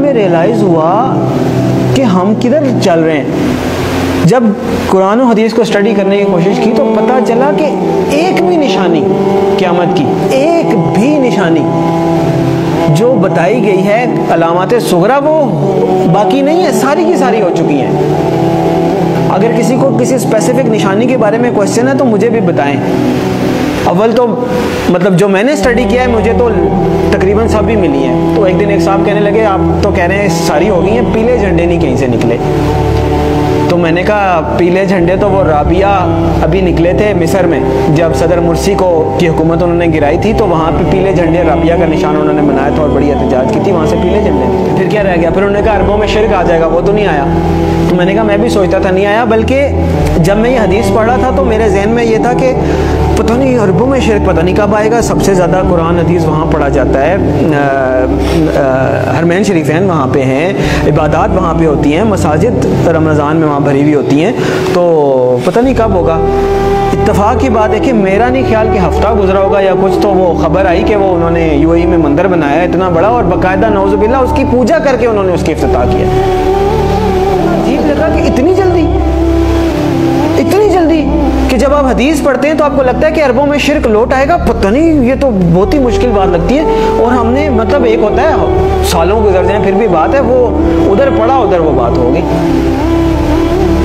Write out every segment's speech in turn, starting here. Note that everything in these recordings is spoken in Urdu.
میں ریئلائز ہوا کہ ہم کدھر چل رہے ہیں. جب قرآن و حدیث کو اسٹڈی کرنے کی کوشش کی تو پتہ چلا کہ ایک بھی نشانی قیامت کی، ایک بھی نشانی جو بتائی گئی ہے علامات صغریٰ وہ باقی نہیں ہے، ساری کی ساری ہو چکی ہیں. اگر کسی کو کسی اسپیسیفک نشانی کے بارے میں کوشچن ہے تو مجھے بھی بتائیں. اول تو مطلب جو میں نے اسٹڈی کیا ہے مجھے تو تقریباً سب بھی ملی ہیں. تو ایک دن ایک صاحب کہنے لگے آپ تو کہہ رہے ہیں ساری ہو گئی ہیں، پیلے جھنڈے نہیں کہیں سے نکلے. تو میں نے کہا پیلے جھنڈے تو وہ رابعہ ابھی نکلے تھے مصر میں، جب صدر مرسی کی حکومت انہوں نے گرائی تھی تو وہاں پہ پیلے جھنڈے رابعہ کا نشان انہوں نے بنایا تھا اور بڑی احتجاج کی تھی، وہاں سے پیلے جھنڈے. پھر کیا رہ گیا؟ پھر انہوں نے کہا عربوں میں شرک آ جائے گا، وہ تو نہیں آیا. تو میں نے کہا میں بھی سوچتا تھا نہیں آیا، بلکہ جب میں یہ حدیث پڑھ رہا تھا تو میرے ذہن میں یہ تھا کہ پتہ نہیں عربوں میں شرک پتہ نہیں کب آئے گا. سب سے زیادہ قرآن حدیث وہاں پڑھا جاتا ہے، حرمین شریفین وہاں پہ ہیں، عبادات وہاں پہ ہوتی ہیں، مساجد رمضان میں وہاں بھری ہوئی ہوتی ہیں، تو پتہ نہیں کب ہوگا. اتفاق کی بات ہے کہ میرا نہیں خیال کہ ہفتہ گزرا ہوگا یا کچھ، تو وہ خبر آئی کہ وہ انہوں نے یو اے ای میں مندر بنایا اتنا بڑا اور باقاعدہ نعوذ باللہ اس کی پوجا کر کے انہوں نے اس کی افتتاح کیا. عجیب لگا کہ اتنی جلدی کہ جب آپ حدیث پڑھتے ہیں تو آپ کو لگتا ہے کہ عربوں میں شرک لوٹ آئے گا، پتہ نہیں، یہ تو بہت ہی مشکل بات لگتی ہے. اور ہم نے مطلب ایک ہوتا ہے سالوں گزر جائیں پھر بھی بات ہے، وہ ادھر پڑھا ادھر وہ بات ہوگی.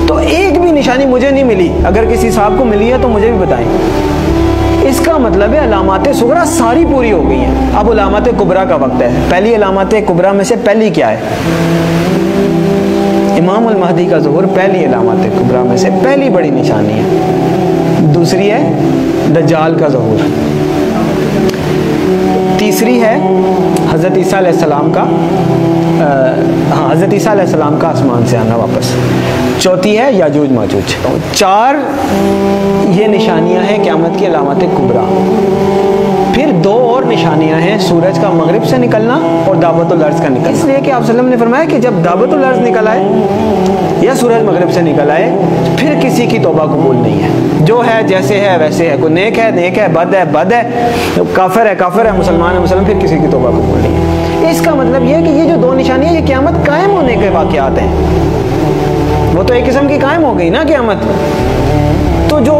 تو ایک بھی نشانی مجھے نہیں ملی، اگر کسی صاحب کو ملی ہے تو مجھے بھی بتائیں. اس کا مطلب ہے علامات صغریٰ ساری پوری ہو گئی ہیں. اب علامات کبریٰ کا وقت ہے. پہلی علامات کبریٰ میں سے پہلی کیا ہے؟ امام المہدی کا ظہور پہلی علامات کبریٰ میں سے پہلی بڑی نشانی ہے. دوسری ہے دجال کا ظہور. تیسری ہے حضرت عیسیٰ علیہ السلام کا حضرت عیسیٰ علیہ السلام کا آسمان سے آنا واپس. چوتھی ہے یاجوج ماجوج. 4 یہ نشانیاں ہیں قیامت کی علامات کبریٰ. پھر 2 اور نشانیاں ہیں، سورج کا مغرب سے نکلنا اور دعوت الارض کا نکلنا. اس لیے کہ آپ صلی اللہ علیہ وسلم نے فرمایا کہ جب دعوت الارض نکل آئے یا سورج مغرب سے نکل آئے پھر کسی کی توبہ قبول نہیں ہے. جو ہے جیسے ہے ویسے ہے، کوئی نیک ہے نیک ہے، بد ہے بد ہے، کافر ہے کافر ہے، مسلمان ہے مسلمان، پھر کسی کی توبہ قبول نہیں ہے. اس کا مطلب یہ ہے کہ یہ جو 2 نشانیاں یہ قیامت قائم ہونے کے واقعات ہیں. وہ تو ایک قسم کی قائم ہو گئی نا قیامت. تو جو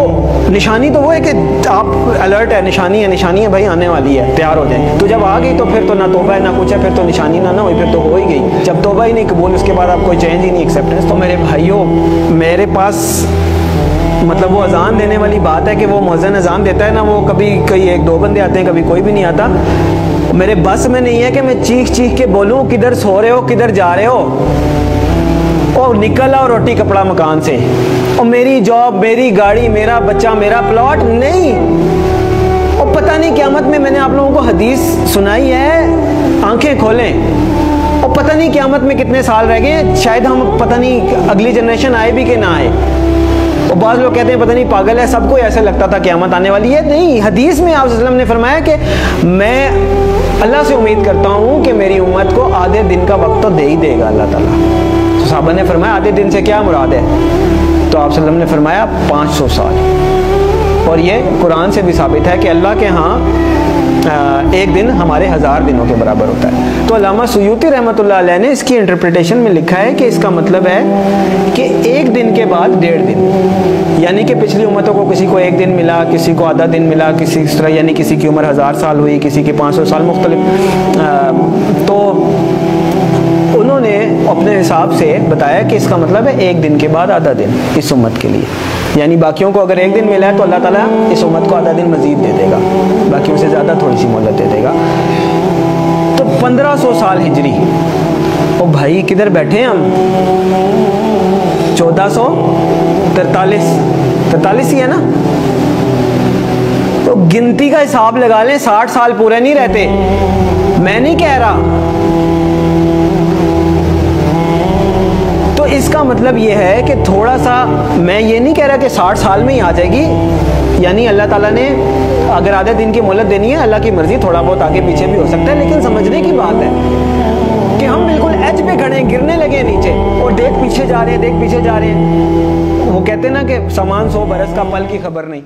نشانی تو وہ ہے کہ آپ الرٹ ہے، نشانی ہے بھائی آنے والی ہے، تیار ہو جائیں. تو جب آ گئی تو پھر تو نہ توبہ ہے نہ کچھ ہے، پھر تو نشانی نہ ہوئی، پھر تو ہو ہی گئی. جب توبہ ہی نہیں قبول اس کے بعد آپ کوئی چینج ہی نہیں ایکسیپٹنس. تو میرے بھائیوں میرے پاس مطلب وہ اذان دینے والی بات ہے کہ وہ مؤذن اذان دیتا ہے نا، وہ کبھی کوئی 1-2 بندے آتے ہیں، کبھی کوئی بھی نہیں آتا. میرے بس میں نہیں ہے کہ میں چیخ کے بولوں کدھر سو رہے ہو کدھر جا رہے ہو، اور نکل آؤ روٹی کپڑا مکان سے، اور میری جاب میری گاڑی میرا بچہ میرا پلاٹ نہیں. اور پتہ نہیں قیامت میں نے آپ لوگوں کو حدیث سنائی ہے، آنکھیں کھولیں. اور پتہ نہیں قیامت میں کتنے سال رہ گئے ہیں، شاید ہم پتہ نہیں اگلی جنریشن آئے بھی کہ نہ آئے. اور بعض لوگ کہتے ہیں پتہ نہیں پاگل ہے، سب کو ایسے لگتا تھا قیامت آنے والی ہے. نہیں، حدیث میں آپ صلی اللہ علیہ وسلم نے فرمایا کہ میں اللہ سے امید کرتا ہوں کہ میری امت کو آدھے دن کا وقت تو دے ہی دے گا اللہ تعالیٰ. تو صحابہ نے فرمایا آدھے دن سے کیا مراد ہے؟ تو آپ صلی اللہ علیہ وسلم نے فرمایا 500 سال. اور یہ قرآن سے بھی ثابت ہے کہ اللہ کے ہاں ایک دن ہمارے 1000 دنوں کے برابر ہوتا ہے. تو علامہ سیوطی رحمۃ اللہ علیہ نے اس کی انٹرپریٹیشن میں لکھا ہے کہ اس کا مطلب ہے کہ ایک دن کے بعد 1.5 دن، یعنی کہ پچھلی امتوں کو کسی کو 1 دن ملا، کسی کو آدھا دن ملا، کسی اس طرح، یعنی کسی کی عمر 1000 سال ہوئی، کسی کی 500 سال مختلف. تو انہوں نے اپنے حساب سے بتایا کہ اس کا مطلب ہے 1 دن کے بعد آدھا دن اس امت کے لیے. یعنی باقیوں کو اگر 1 دن ملا ہے تو اللہ تعالیٰ اس امت کو آدھا دن مزید دے دے گا، باقیوں سے زیادہ تھوڑی سی مہلت دے دے گا. تو 1500 سال ہجری. او بھائی کدھر بیٹھے ہیں ہم؟ 1443 ہی ہے نا. تو گنتی کا حساب لگا لیں، 60 سال پورے نہیں رہتے. میں نہیں کہہ رہا. تو اس کا مطلب یہ ہے کہ تھوڑا سا، میں یہ نہیں کہہ رہا کہ 60 سال میں ہی آ جائے گی، یعنی اللہ تعالیٰ نے اگر آدھے دن کی مہلت دینی ہے، اللہ کی مرضی، تھوڑا بہت آگے پیچھے بھی ہو سکتا ہے. لیکن سمجھنے کی بات ہے کہ ہم بالکل ایج پہ کھڑے ہیں، گرنے لگے نیچے، اور دیکھ پیچھے جا رہے ہیں. وہ کہتے ہیں نا کہ سامان 100 برس کا، پل کی خبر نہیں.